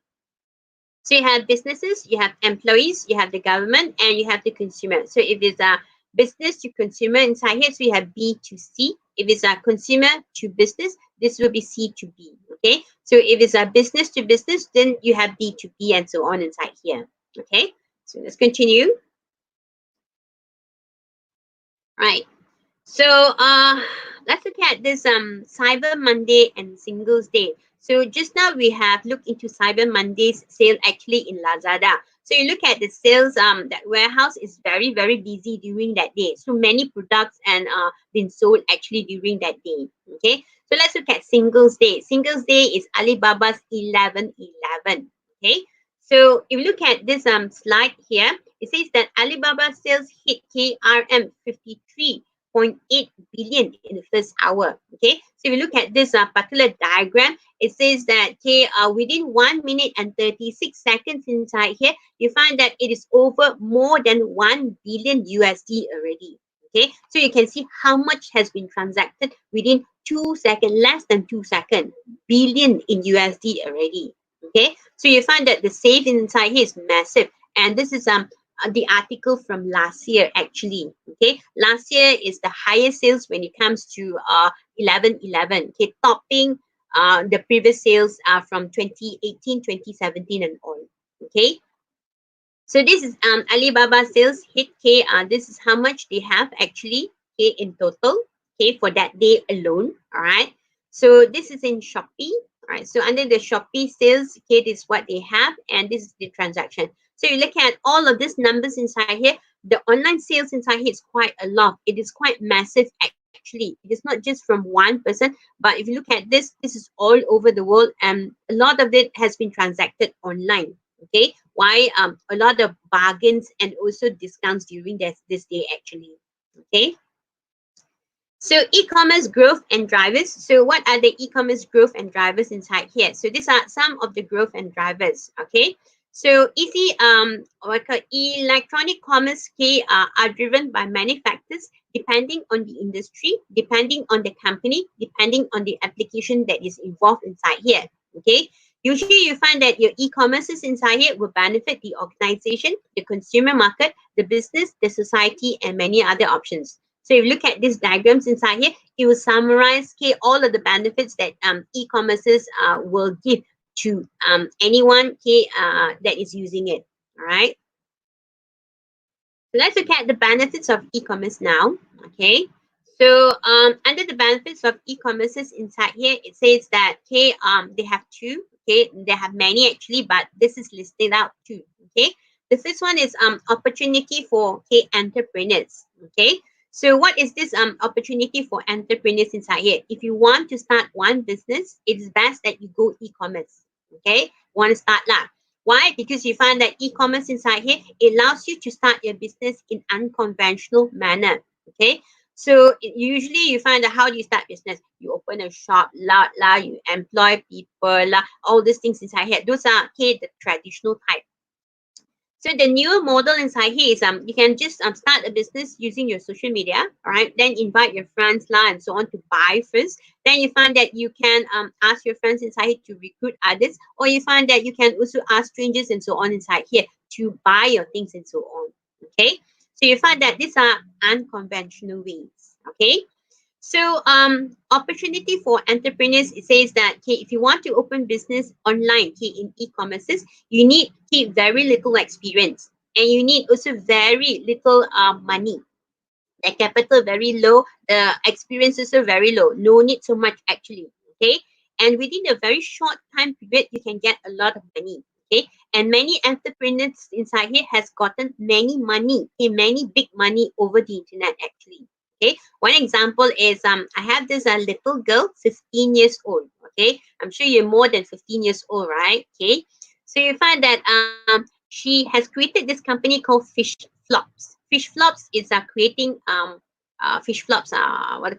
So you have businesses, you have employees, you have the government, and you have the consumer. So if it's a business to consumer inside here, so you have B2C. If it's a consumer to business, this will be C2B. Okay. So if it's a business to business, then you have B2B and so on inside here. Okay. So let's continue. Right. So let's look at this Cyber Monday and Singles Day. So just now we have looked into Cyber Monday's sale actually in Lazada. So you look at the sales, that warehouse is very, very busy during that day. So many products and been sold actually during that day. Okay. So let's look at Singles Day. Singles Day is Alibaba's 11/11. Okay. So if you look at this slide here, it says that Alibaba sales hit KRM 53.8 billion in the first hour. Okay, so if you look at this particular diagram, it says that within 1 minute and 36 seconds inside here, you find that it is over more than 1 billion USD already. Okay, so you can see how much has been transacted within 2 seconds, less than 2 seconds, billion in USD already. Okay, so you find that the save inside here is massive, and this is the article from last year actually. Okay, last year is the highest sales when it comes to 11/11. Okay, topping the previous sales from 2018, 2017 and all. Okay, so this is Alibaba sales hit this is how much they have actually in total. okay, for that day alone. All right. So this is in Shopee. All right. So under the Shopee sales, okay, this is what they have, and this is the transaction. So you look at all of these numbers inside here. The online sales inside here is quite a lot. It is quite massive actually. It is not just from one person, but if you look at this is all over the world, and a lot of it has been transacted online. Okay, why a lot of bargains and also discounts during this day actually. Okay. So e-commerce growth and drivers. So what are the e-commerce growth and drivers inside here? So these are some of the growth and drivers. Okay. So easy what called electronic commerce key are driven by many factors depending on the industry, depending on the company, depending on the application that is involved inside here. Okay. Usually you find that your e-commerces inside here will benefit the organization, the consumer market, the business, the society, and many other options. So if you look at these diagrams inside here, it will summarize okay, all of the benefits that e-commerces will give to anyone okay, that is using it. All right. So let's look at the benefits of e-commerce now. Okay. So under the benefits of e-commerces inside here, it says that okay, they have two. Okay, they have many actually, but this is listed out two. Okay. The first one is opportunity for okay entrepreneurs. Okay. So what is this opportunity for entrepreneurs inside here? If you want to start one business, it is best that you go e-commerce. Okay, want to start lah. Why? Because you find that e-commerce inside here, it allows you to start your business in unconventional manner. Okay. So usually you find that how do you start business? You open a shop, la, you employ people, la, all these things inside here. Those are okay, the traditional type. So the newer model inside here is you can just start a business using your social media, all right? Then invite your friends lah and so on to buy first. Then you find that you can ask your friends inside here to recruit others, or you find that you can also ask strangers and so on inside here to buy your things and so on. Okay, so you find that these are unconventional ways. Okay. So opportunity for entrepreneurs, it says that okay, if you want to open business online okay, in e-commerces, you need okay, very little experience, and you need also very little money. The capital very low, the experience also very low. No need so much actually. Okay, and within a very short time period, you can get a lot of money. Okay, and many entrepreneurs inside here has gotten many money, okay, many big money over the internet actually. Okay, one example is I have this little girl, 15 years old. Okay, I'm sure you're more than 15 years old, right? Okay, so you find that she has created this company called Fish Flops. Fish Flops is creating fish flops. What do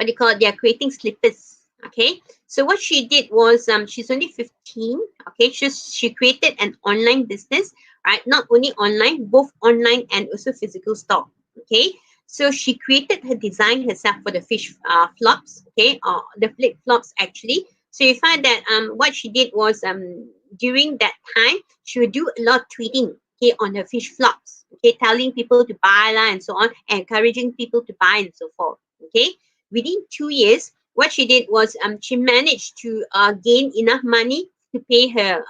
you call it? They are creating slippers. Okay, so what she did was she's only 15. Okay, she created an online business, right? Not only online, both online and also physical store. Okay, so she created her design herself for the fish flops. Okay, the flip flops actually. So you find that what she did was during that time she would do a lot of tweeting okay on her fish flops. Okay, telling people to buy lah and so on, encouraging people to buy and so forth. Okay, within 2 years, what she did was she managed to gain enough money to pay her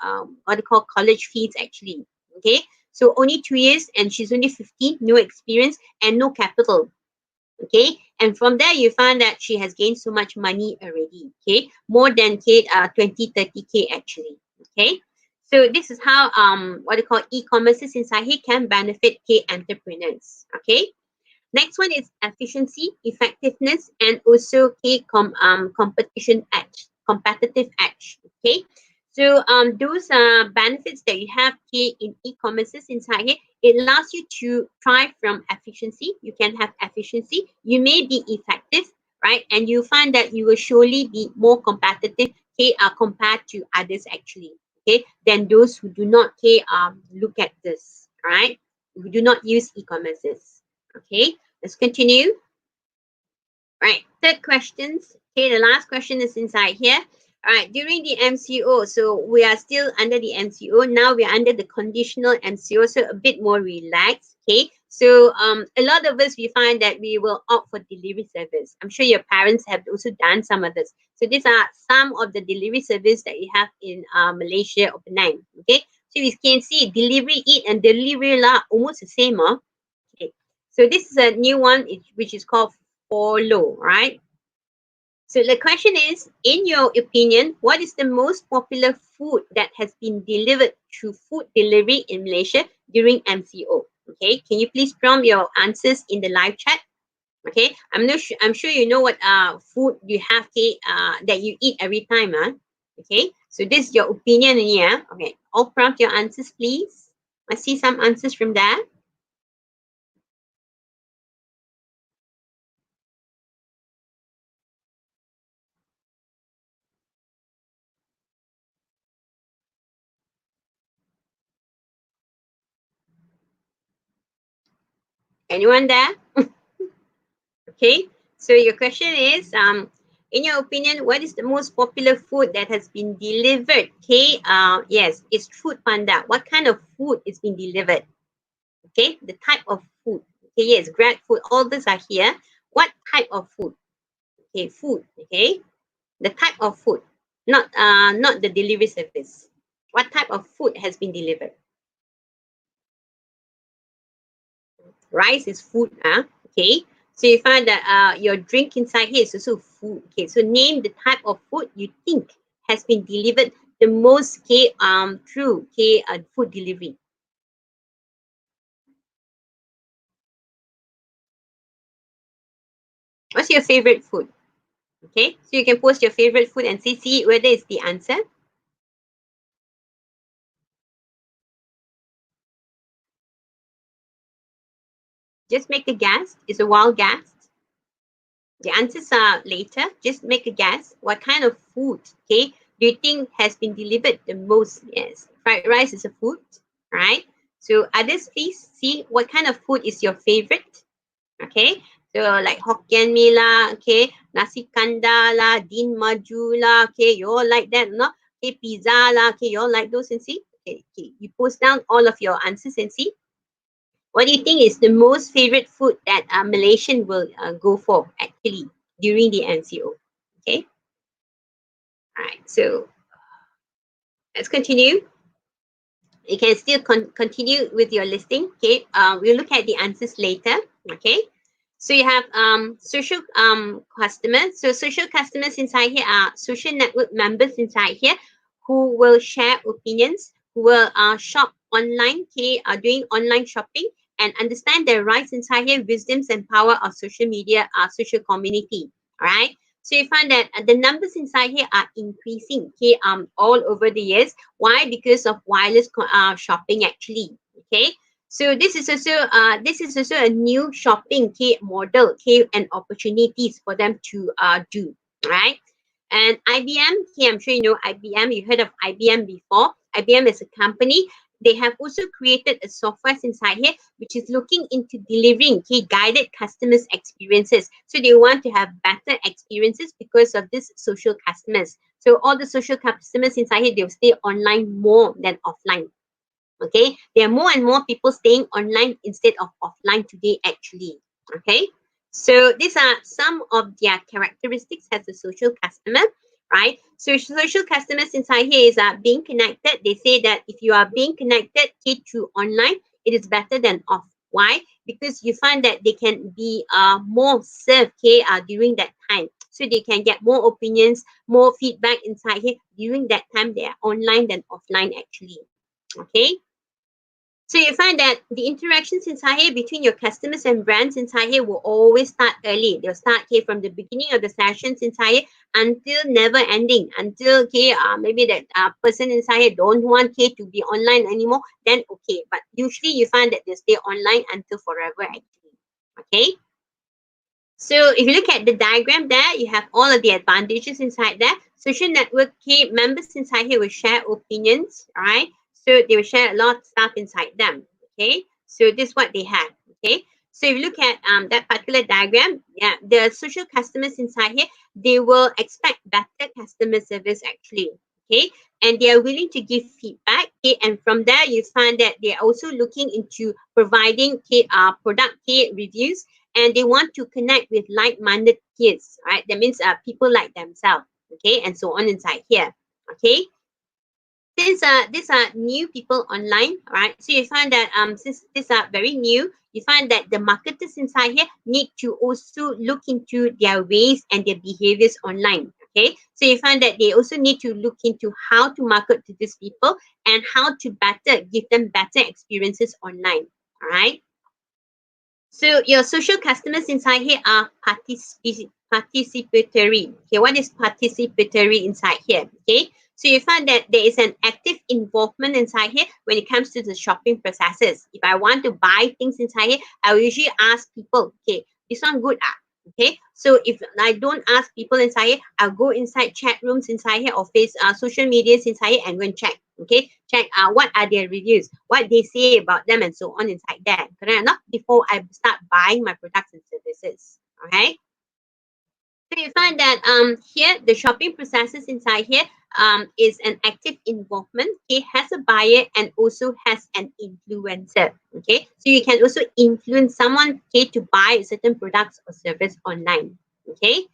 what they call college fees actually. Okay, so only 2 years, and she's only 15, no experience and no capital. Okay, and from there you find that she has gained so much money already. Okay, more than 20-30K actually. Okay, so this is how what they call e-commerces inside here can benefit entrepreneurs. Okay. Next one is efficiency, effectiveness, and also competition edge, competitive edge. Okay, so those benefits that you have in e-commerces inside here, it allows you to thrive from efficiency. You can have efficiency. You may be effective, right? And you find that you will surely be more competitive compared to others actually. Okay, than those who do not look at this, right? Who do not use e-commerces. Okay, let's continue. Right, third questions. Okay, the last question is inside here. All right, during the MCO, so we are still under the MCO. Now we are under the conditional MCO, so a bit more relaxed. Okay, so a lot of us, we find that we will opt for delivery service. I'm sure your parents have also done some of this. So these are some of the delivery service that you have in Malaysia or Penang. Okay, so you can see delivery eat and delivery la almost the same. Okay, so this is a new one which is called follow, right? So the question is, in your opinion, what is the most popular food that has been delivered through food delivery in Malaysia during MCO? Okay, can you please prompt your answers in the live chat? Okay, I'm sure you know what food you have, okay, that you eat every time, okay. So this is your opinion here. Okay, all prompt your answers, please. I see some answers from there. Anyone there? Okay, so your question is, in your opinion, what is the most popular food that has been delivered? Okay, yes, it's Food Panda. What kind of food is being delivered? Okay, the type of food. Okay, yes, Grab food. All these are here. What type of food? Okay, food. Okay, the type of food, not the delivery service. What type of food has been delivered? Rice is food, okay. So you find that your drink inside here is also food. Okay, so name the type of food you think has been delivered the most, okay, through, okay, food delivery. What's your favorite food? Okay, so you can post your favorite food and see whether it's the answer. Just make a guess. It's a wild guess. The answers are later. Just make a guess. What kind of food, okay, do you think has been delivered the most? Yes, fried rice is a food, right? So others, please see what kind of food is your favorite. Okay, so like Hokkien mee lah, okay, nasi kandar lah, din maju lah, okay, you all like that, no? Okay, pizza lah, okay, you all like those and see. Okay, you post down all of your answers and see. What do you think is the most favorite food that Malaysian will go for actually during the MCO? Okay, all right. So let's continue. You can still continue with your listing. Okay, we'll look at the answers later. Okay, so you have social customers. So social customers inside here are social network members inside here who will share opinions, who will shop online, okay, doing online shopping and understand their rights inside here, wisdoms and power of social media, social community. All right. So you find that the numbers inside here are increasing, okay, all over the years. Why? Because of wireless shopping actually. Okay. So this is also a new shopping, okay, model, okay, and opportunities for them to do, right? And IBM, okay, I'm sure you know IBM. You heard of IBM before. IBM is a company. They have also created a software inside here which is looking into delivering, okay, guided customers experiences. So they want to have better experiences because of this social customers. So all the social customers inside here, they'll stay online more than offline. Okay, there are more and more people staying online instead of offline today actually. Okay, so these are some of their characteristics as a social customer, right? So social customers inside here is being connected. They say that if you are being connected, okay, to online, it is better than off. Why? Because you find that they can be more served, okay, during that time, so they can get more opinions, more feedback inside here during that time. They are online than offline actually. Okay, so you find that the interactions inside here between your customers and brands inside here will always start early. They'll start here from the beginning of the sessions inside here until never ending, until okay, maybe that person inside here don't want here to be online anymore, then okay. But usually you find that they stay online until forever actually. Okay. So if you look at the diagram there, you have all of the advantages inside there. Social network, okay, members inside here will share opinions, all right? So they will share a lot of stuff inside them, okay? So this is what they have, okay? So if you look at that particular diagram, yeah, the social customers inside here, they will expect better customer service actually, okay? And they are willing to give feedback, okay? And from there, you find that they are also looking into providing, okay, product, okay, reviews, and they want to connect with like-minded kids, right? That means people like themselves, okay, and so on inside here, okay. since these are new people online, right? So you find that since these are very new, you find that the marketers inside here need to also look into their ways and their behaviors online. Okay, so you find that they also need to look into how to market to these people and how to better give them better experiences online. All right. So your social customers inside here are participatory. Okay, what is participatory inside here? Okay, so you find that there is an active involvement inside here when it comes to the shopping processes. If I want to buy things inside here, I will usually ask people, okay, this one good ah? Okay, so if I don't ask people inside here, I'll go inside chat rooms inside here or face social medias inside here and go and check. Okay, check what are their reviews, what they say about them, and so on inside there. Correct or not? Before I start buying my products and services. Okay. So you find that here the shopping processes inside here is an active involvement. Okay, has a buyer and also has an influencer. Okay, so you can also influence someone, okay, to buy certain products or service online. Okay,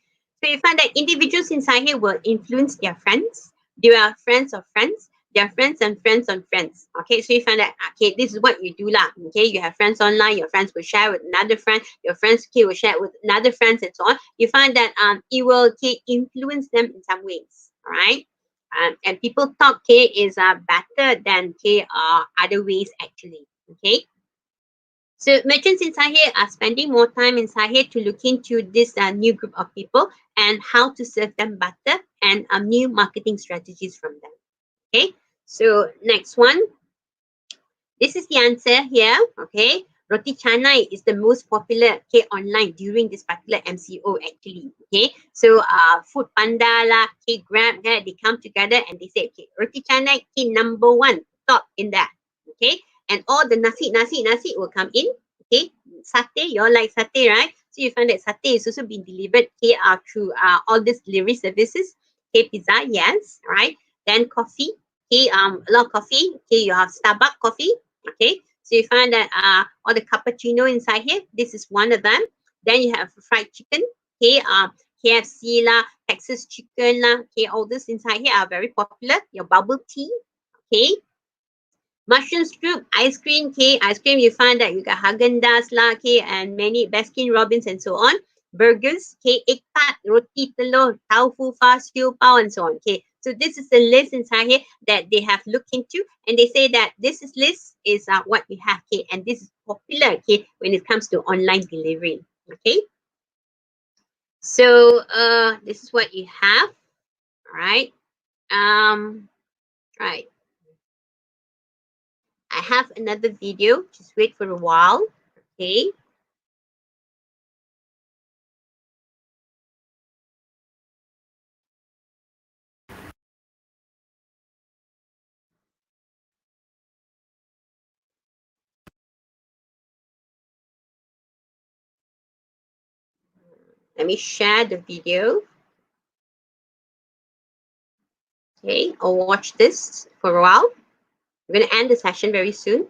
so you find that individuals inside here will influence their friends. They are friends of friends. Their friends and friends on friends. Okay, so you find that okay, this is what you do lah. Okay, you have friends online. Your friends will share with another friend. Your friends, okay, will share with another friends and so on. You find that it will, okay, influence them in some ways. All right. And people talk, okay, is better than, okay, other ways actually. Okay. So merchants inside here are spending more time inside here to look into this new group of people and how to serve them better and new marketing strategies from them. Okay. So next one, this is the answer here. Okay. Roti canai is the most popular, okay, online during this particular MCO actually. Okay. So Food Panda lah, okay, Grab, okay, they come together and they say, okay, roti canai, okay, number one, top in that. Okay. And all the nasi will come in. Okay. Satay, you all like satay, right? So you find that satay is also being delivered, okay, through all these delivery services. Okay, pizza, yes, right? Then coffee, okay, a lot of coffee. Okay, you have Starbucks coffee. Okay, so you find that all the cappuccino inside here. This is one of them. Then you have fried chicken. Okay, KFC lah, Texas chicken lah. Okay, all this inside here are very popular. Your bubble tea. Okay, mushroom soup, ice cream. Okay, ice cream. You find that you got Haagen-Dazs lah. Okay, and many Baskin Robbins and so on. Burgers. Okay, egg tart, roti telur, tofu fast, siu pao, and so on. Okay, so this is the list inside here that they have looked into, and they say that this is list is what we have. Okay, and this is popular. Okay, when it comes to online delivery. Okay, so this is what you have. All right. Right. I have another video. Just wait for a while. Okay. Let me share the video. Okay, I'll watch this for a while. We're going to end the session very soon.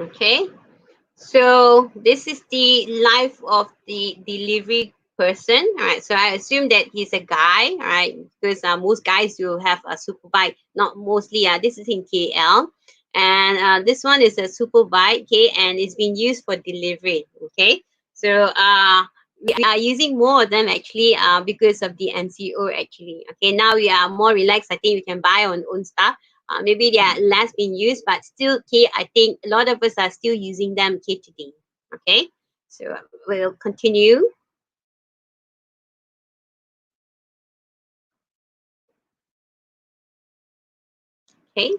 Okay. So this is the life of the delivery person. All right. So I assume that he's a guy. All right. Because most guys will have a super bike. Not mostly. This is in KL. And this one is a super bike. Okay. And it's been used for delivery. Okay. So we are using more of them actually because of the MCO actually. Okay. Now we are more relaxed. I think we can buy our own stuff. Maybe they are less being used, but still, okay, I think a lot of us are still using them, okay, today. Okay, so we'll continue. Okay,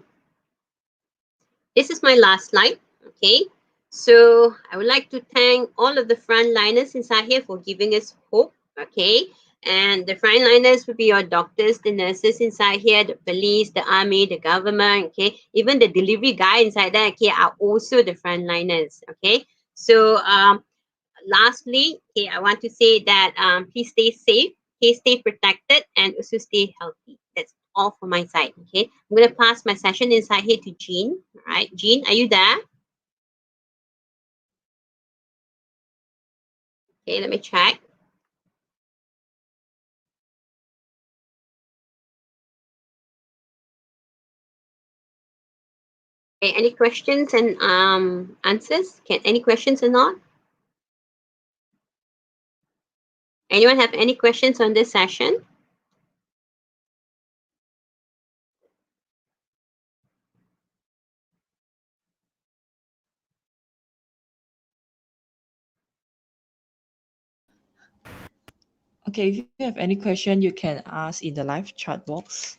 this is my last slide. Okay, so I would like to thank all of the frontliners inside here for giving us hope. Okay, and the frontliners would be your doctors, the nurses inside here, the police, the army, the government. Okay, even the delivery guy inside there. Okay, are also the frontliners. Okay, so lastly, okay, I want to say that please stay safe, okay, stay protected, and also stay healthy. That's all from my side. Okay, I'm gonna pass my session inside here to Jean. All right, Jean, are you there? Okay, let me check. Okay, any questions and answers? Can any questions or not? Anyone have any questions on this session? Okay, if you have any question, you can ask in the live chat box.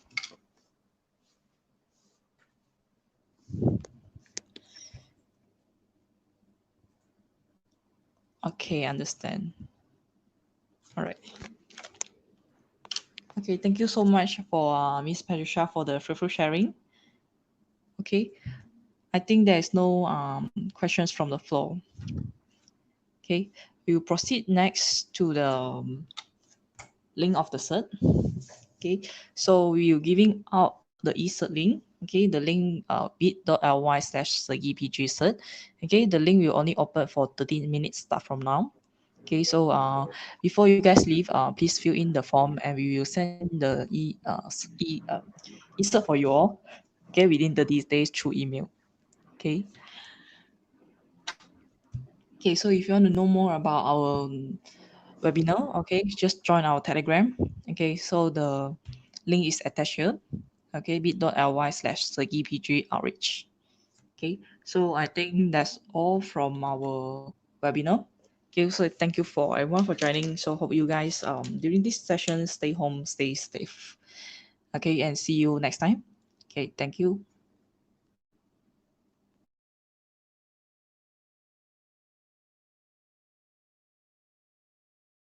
Okay, understand. All right. Okay, thank you so much for Miss Patricia for the fruitful sharing. Okay, I think there is no questions from the floor. Okay, we will proceed next to the link of the cert. Okay, so we will giving out the e-cert link. Okay, the link bit.ly/segipg cert. Okay, the link will only open for 13 minutes start from now. Okay, so before you guys leave, please fill in the form and we will send the e-cert for you all. Okay, within 30 days through email. Okay. Okay, so if you want to know more about our webinar, okay, just join our Telegram. Okay, so the link is attached here. Okay, bit.ly/segipg outreach. Okay, so I think that's all from our webinar. Okay, so thank you for everyone for joining. So hope you guys during this session stay home, stay safe. Okay, and see you next time. Okay, thank you.